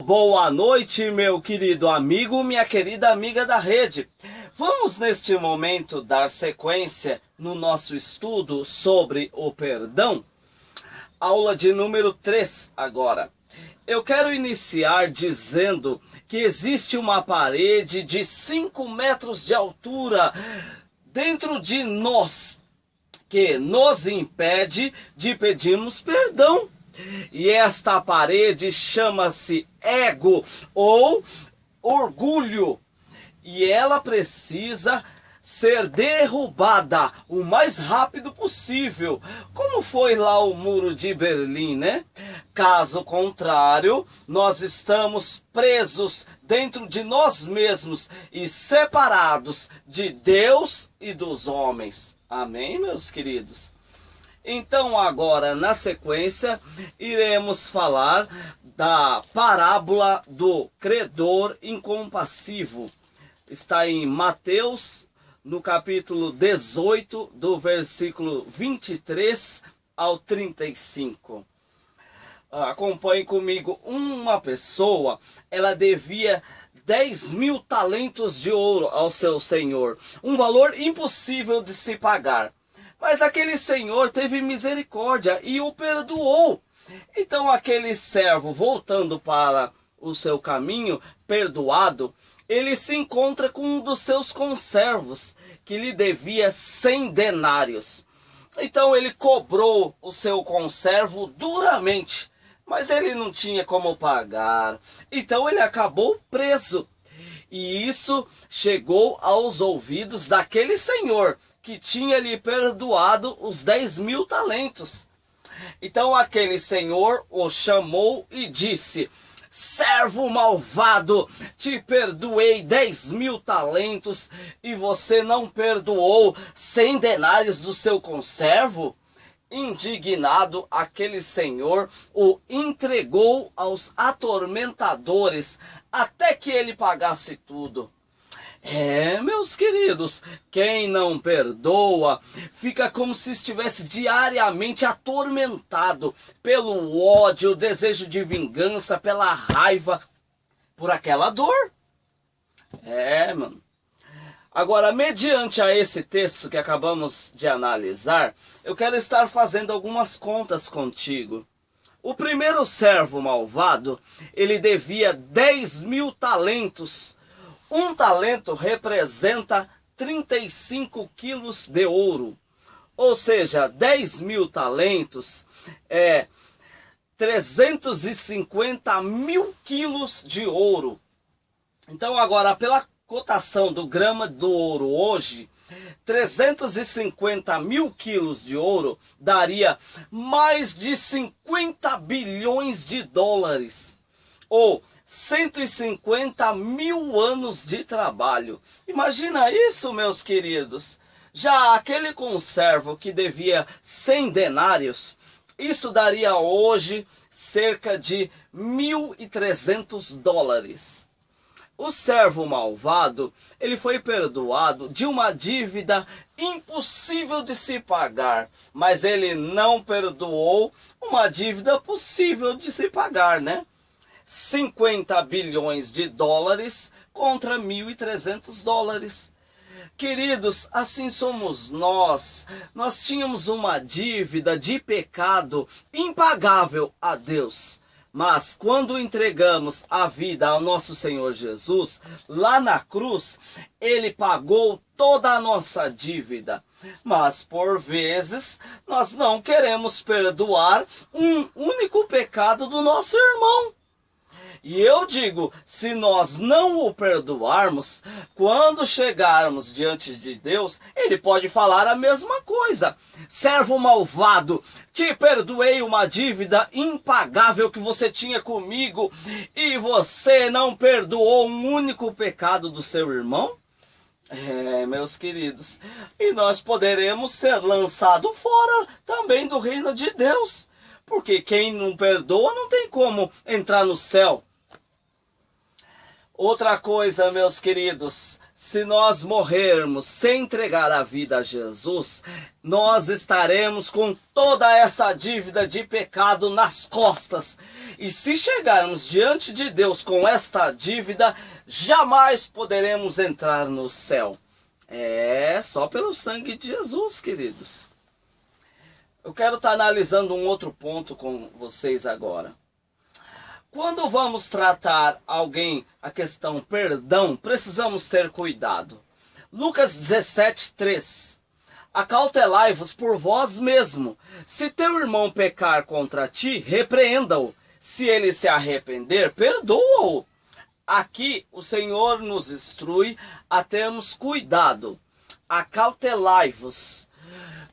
Boa noite, meu querido amigo, minha querida amiga da rede. Vamos neste momento dar sequência no nosso estudo sobre o perdão. Aula de número 3 agora. Eu quero iniciar dizendo que existe uma parede de 5 metros de altura dentro de nós, que nos impede de pedirmos perdão. E esta parede chama-se ego ou orgulho. E ela precisa ser derrubada o mais rápido possível, como foi lá o Muro de Berlim, né? Caso contrário, nós estamos presos dentro de nós mesmos e separados de Deus e dos homens. Amém, meus queridos? Então agora, na sequência, iremos falar da parábola do credor incompassivo. Está em Mateus, no capítulo 18, do versículo 23 ao 35. Acompanhe comigo. Uma pessoa, ela devia 10.000 talentos de ouro ao seu senhor. Um valor impossível de se pagar. Mas aquele senhor teve misericórdia e o perdoou. Então aquele servo, voltando para o seu caminho, perdoado, ele se encontra com um dos seus conservos, que lhe devia 100 denários. Então ele cobrou o seu conservo duramente, mas ele não tinha como pagar. Então ele acabou preso. E isso chegou aos ouvidos daquele senhor, que tinha lhe perdoado os 10.000 talentos. Então aquele senhor o chamou e disse: servo malvado, te perdoei 10.000 talentos e você não perdoou 100 denários do seu conservo? Indignado, aquele senhor o entregou aos atormentadores até que ele pagasse tudo. Meus queridos, quem não perdoa fica como se estivesse diariamente atormentado pelo ódio, o desejo de vingança, pela raiva, por aquela dor. Mano. Agora, mediante a esse texto que acabamos de analisar, eu quero estar fazendo algumas contas contigo. O primeiro servo malvado, ele devia 10.000 talentos. Um talento representa 35 quilos de ouro. Ou seja, 10.000 talentos é 350.000 quilos de ouro. Então agora, pela cotação do grama do ouro hoje, 350.000 quilos de ouro daria mais de 50 bilhões de dólares. Ou 150.000 anos de trabalho. Imagina isso, meus queridos. Já aquele conservo que devia 100 denários, isso daria hoje cerca de 1.300 dólares. O servo malvado, ele foi perdoado de uma dívida impossível de se pagar, mas ele não perdoou uma dívida possível de se pagar, né? 50 bilhões de dólares contra 1.300 dólares. Queridos, assim somos nós. Nós tínhamos uma dívida de pecado impagável a Deus. Mas quando entregamos a vida ao nosso Senhor Jesus, lá na cruz, Ele pagou toda a nossa dívida. Mas por vezes, nós não queremos perdoar um único pecado do nosso irmão. E eu digo, se nós não o perdoarmos, quando chegarmos diante de Deus, Ele pode falar a mesma coisa. Servo malvado, te perdoei uma dívida impagável que você tinha comigo e você não perdoou um único pecado do seu irmão? Meus queridos, e nós poderemos ser lançados fora também do reino de Deus. Porque quem não perdoa não tem como entrar no céu. Outra coisa, meus queridos, se nós morrermos sem entregar a vida a Jesus, nós estaremos com toda essa dívida de pecado nas costas. E se chegarmos diante de Deus com esta dívida, jamais poderemos entrar no céu. É só pelo sangue de Jesus, queridos. Eu quero estar analisando um outro ponto com vocês agora. Quando vamos tratar alguém, a questão perdão, precisamos ter cuidado. Lucas 17:3. Acautelai-vos por vós mesmo. Se teu irmão pecar contra ti, repreenda-o. Se ele se arrepender, perdoa-o. Aqui o Senhor nos instrui a termos cuidado. Acautelai-vos,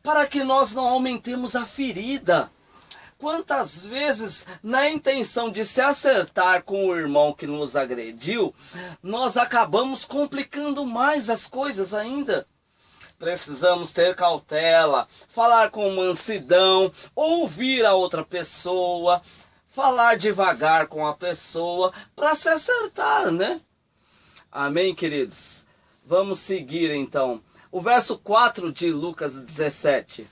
para que nós não aumentemos a ferida. Quantas vezes, na intenção de se acertar com o irmão que nos agrediu, nós acabamos complicando mais as coisas ainda. Precisamos ter cautela, falar com mansidão, ouvir a outra pessoa, falar devagar com a pessoa para se acertar, né? Amém, queridos? Vamos seguir então. O verso 4 de Lucas 17.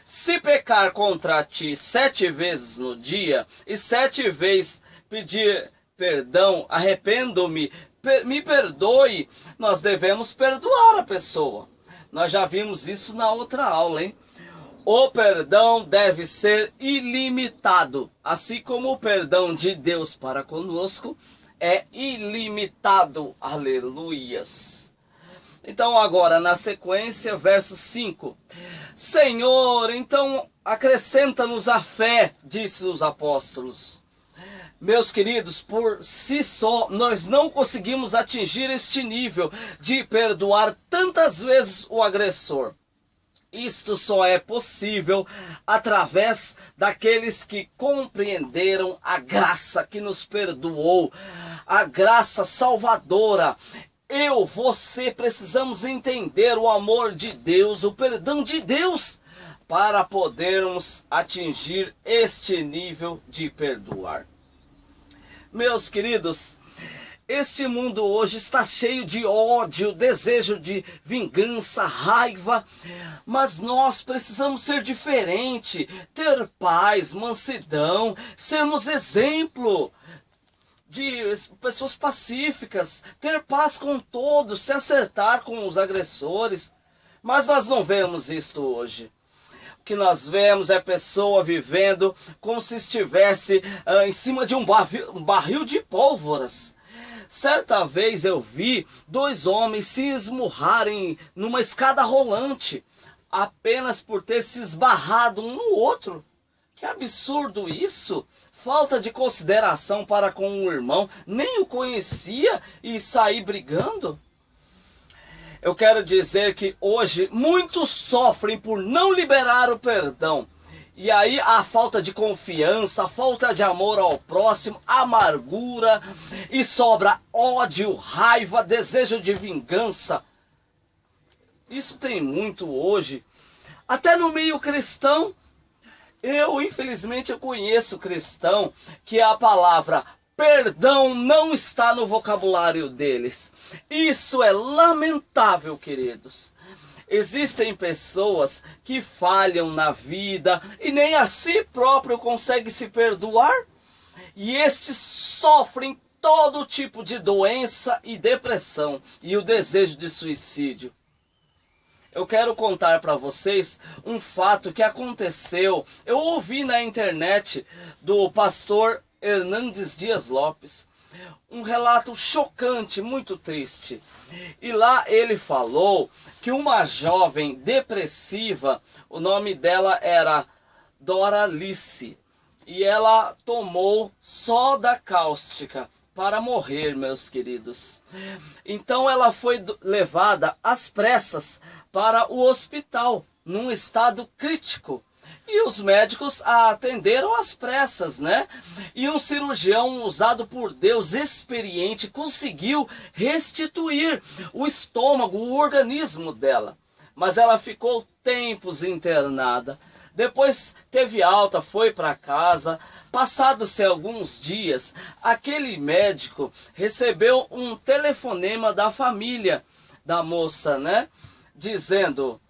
Se pecar contra ti 7 vezes no dia, e 7 vezes pedir perdão, arrependo-me, me perdoe, nós devemos perdoar a pessoa. Nós já vimos isso na outra aula, hein? O perdão deve ser ilimitado, assim como o perdão de Deus para conosco é ilimitado. Aleluias. Então agora, na sequência, verso 5. Senhor, então acrescenta-nos a fé, disse os apóstolos. Meus queridos, por si só, nós não conseguimos atingir este nível de perdoar tantas vezes o agressor. Isto só é possível através daqueles que compreenderam a graça que nos perdoou, a graça salvadora. Eu, você, precisamos entender o amor de Deus, o perdão de Deus, para podermos atingir este nível de perdoar. Meus queridos, este mundo hoje está cheio de ódio, desejo de vingança, raiva, mas nós precisamos ser diferente, ter paz, mansidão, sermos exemplo de pessoas pacíficas, ter paz com todos, se acertar com os agressores. Mas nós não vemos isto hoje. O que nós vemos é pessoa vivendo como se estivesse em cima de um barril de pólvoras. Certa vez eu vi 2 homens se esmurrarem numa escada rolante, apenas por ter se esbarrado um no outro. Que absurdo isso! Falta de consideração para com o irmão, nem o conhecia e sair brigando. Eu quero dizer que hoje muitos sofrem por não liberar o perdão. E aí a falta de confiança, a falta de amor ao próximo, amargura, e sobra ódio, raiva, desejo de vingança. Isso tem muito hoje, até no meio cristão. Infelizmente, eu conheço cristão que a palavra perdão não está no vocabulário deles. Isso é lamentável, queridos. Existem pessoas que falham na vida e nem a si próprio conseguem se perdoar. E estes sofrem todo tipo de doença e depressão e o desejo de suicídio. Eu quero contar para vocês um fato que aconteceu. Eu ouvi na internet do pastor Hernandes Dias Lopes. Um relato chocante, muito triste. E lá ele falou que uma jovem depressiva, o nome dela era Doralice. E ela tomou soda cáustica para morrer, meus queridos. Então ela foi levada às pressas para o hospital, num estado crítico. E os médicos a atenderam às pressas, né? E um cirurgião usado por Deus, experiente, conseguiu restituir o estômago, o organismo dela. Mas ela ficou tempos internada. Depois teve alta, foi para casa. Passados-se alguns dias, aquele médico recebeu um telefonema da família, da moça, né? Dizendo: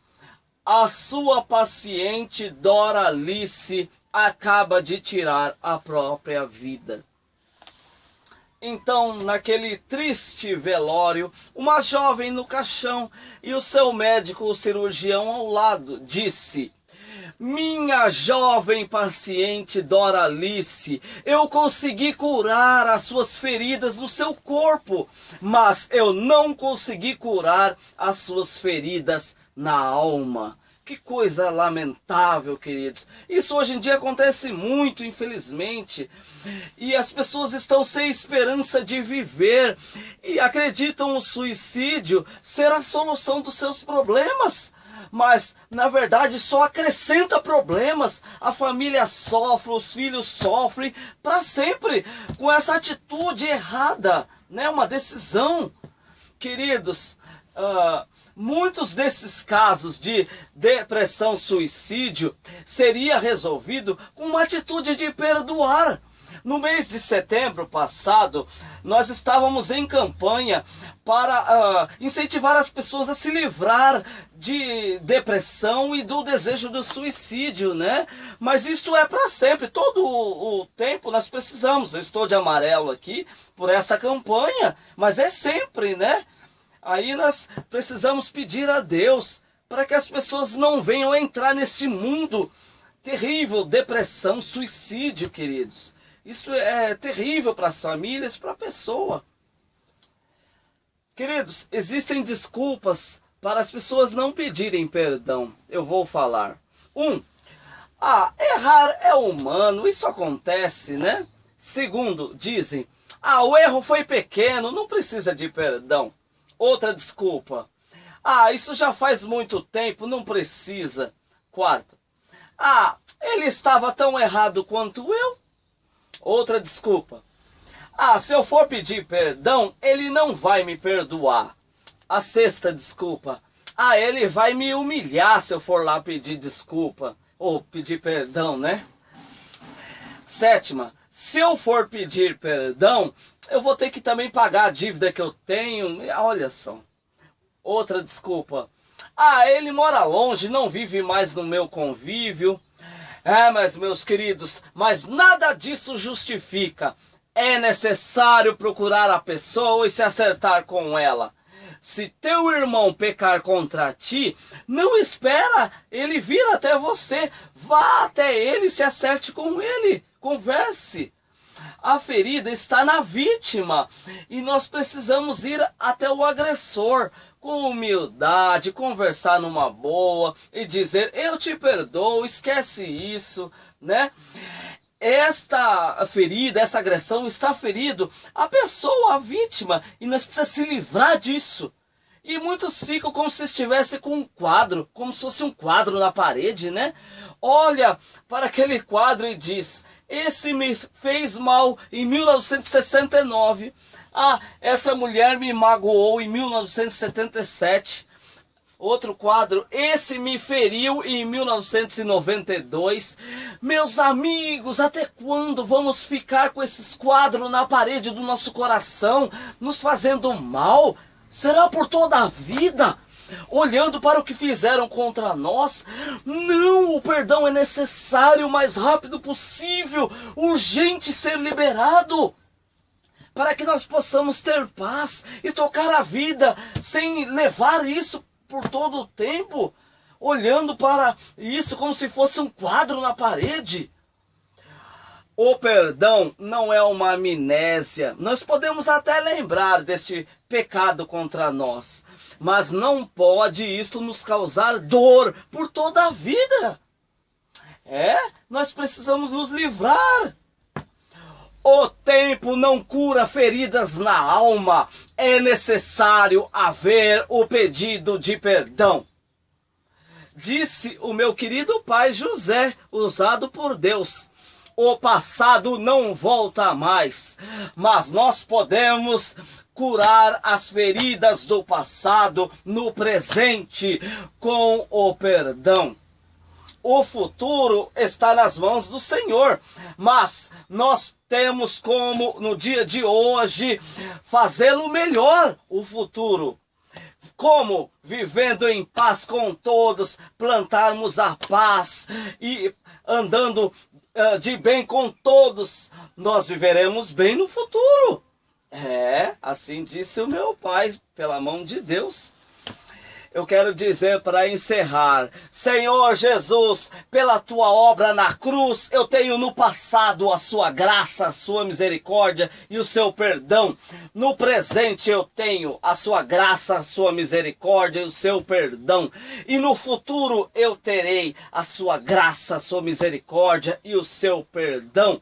a sua paciente Doralice acaba de tirar a própria vida. Então, naquele triste velório, uma jovem no caixão e o seu médico, o cirurgião, ao lado, disse: minha jovem paciente Doralice, eu consegui curar as suas feridas no seu corpo, mas eu não consegui curar as suas feridas na alma. Que coisa lamentável, queridos. Isso hoje em dia acontece muito, infelizmente. E as pessoas estão sem esperança de viver e acreditam o suicídio ser a solução dos seus problemas. Mas, na verdade, só acrescenta problemas. A família sofre, os filhos sofrem para sempre com essa atitude errada, né? Uma decisão. Queridos, muitos desses casos de depressão, suicídio, seria resolvido com uma atitude de perdoar. No mês de setembro passado, nós estávamos em campanha para incentivar as pessoas a se livrar de depressão e do desejo do suicídio, né? Mas isto é para sempre, todo o tempo nós precisamos. Eu estou de amarelo aqui por essa campanha, mas é sempre, né? Aí nós precisamos pedir a Deus para que as pessoas não venham entrar nesse mundo terrível, depressão, suicídio, queridos. Isso é terrível para as famílias, para a pessoa. Queridos, existem desculpas para as pessoas não pedirem perdão. Eu vou falar. Errar é humano, isso acontece, né? Segundo, dizem: o erro foi pequeno, não precisa de perdão. Outra desculpa: isso já faz muito tempo, não precisa. Quarto: ele estava tão errado quanto eu. Outra desculpa: se eu for pedir perdão, ele não vai me perdoar. A sexta desculpa: ele vai me humilhar se eu for lá pedir desculpa, ou pedir perdão, né? Sétima: se eu for pedir perdão, eu vou ter que também pagar a dívida que eu tenho. Olha só. Outra desculpa: ele mora longe, não vive mais no meu convívio. Mas meus queridos, mas nada disso justifica. É necessário procurar a pessoa e se acertar com ela. Se teu irmão pecar contra ti, não espera ele vir até você. Vá até ele e se acerte com ele. Converse. A ferida está na vítima e nós precisamos ir até o agressor com humildade, conversar numa boa e dizer: eu te perdoo, esquece isso, né? Esta ferida, essa agressão está ferido a pessoa, a vítima, e nós precisamos se livrar disso. E muitos ficam como se estivesse com um quadro, como se fosse um quadro na parede, né? Olha para aquele quadro e diz: esse me fez mal em 1969. Essa mulher me magoou em 1977. Outro quadro: esse me feriu em 1992. Meus amigos, até quando vamos ficar com esses quadros na parede do nosso coração, nos fazendo mal? Será por toda a vida? Olhando para o que fizeram contra nós? Não, o perdão é necessário o mais rápido possível, urgente ser liberado, para que nós possamos ter paz e tocar a vida sem levar isso por todo o tempo, olhando para isso como se fosse um quadro na parede. O perdão não é uma amnésia. Nós podemos até lembrar deste pecado contra nós, mas não pode isto nos causar dor por toda a vida. Nós precisamos nos livrar. O tempo não cura feridas na alma. É necessário haver o pedido de perdão. Disse o meu querido pai José, usado por Deus: o passado não volta mais, mas nós podemos curar as feridas do passado no presente com o perdão. O futuro está nas mãos do Senhor, mas nós temos como, no dia de hoje, fazê-lo melhor, o futuro. como vivendo em paz com todos, plantarmos a paz e andando de bem com todos, nós viveremos bem no futuro. Assim disse o meu pai, pela mão de Deus. Eu quero dizer para encerrar, Senhor Jesus, pela tua obra na cruz, eu tenho no passado a sua graça, a sua misericórdia e o seu perdão. No presente eu tenho a sua graça, a sua misericórdia e o seu perdão. E no futuro eu terei a sua graça, a sua misericórdia e o seu perdão.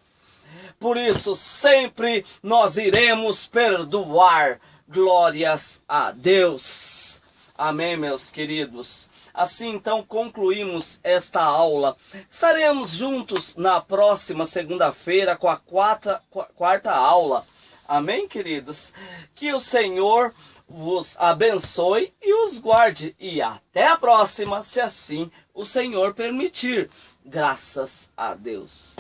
Por isso sempre nós iremos perdoar. Glórias a Deus. Amém, meus queridos. Assim, então, concluímos esta aula. Estaremos juntos na próxima segunda-feira com a quarta aula. Amém, queridos? Que o Senhor vos abençoe e os guarde. E até a próxima, se assim o Senhor permitir. Graças a Deus.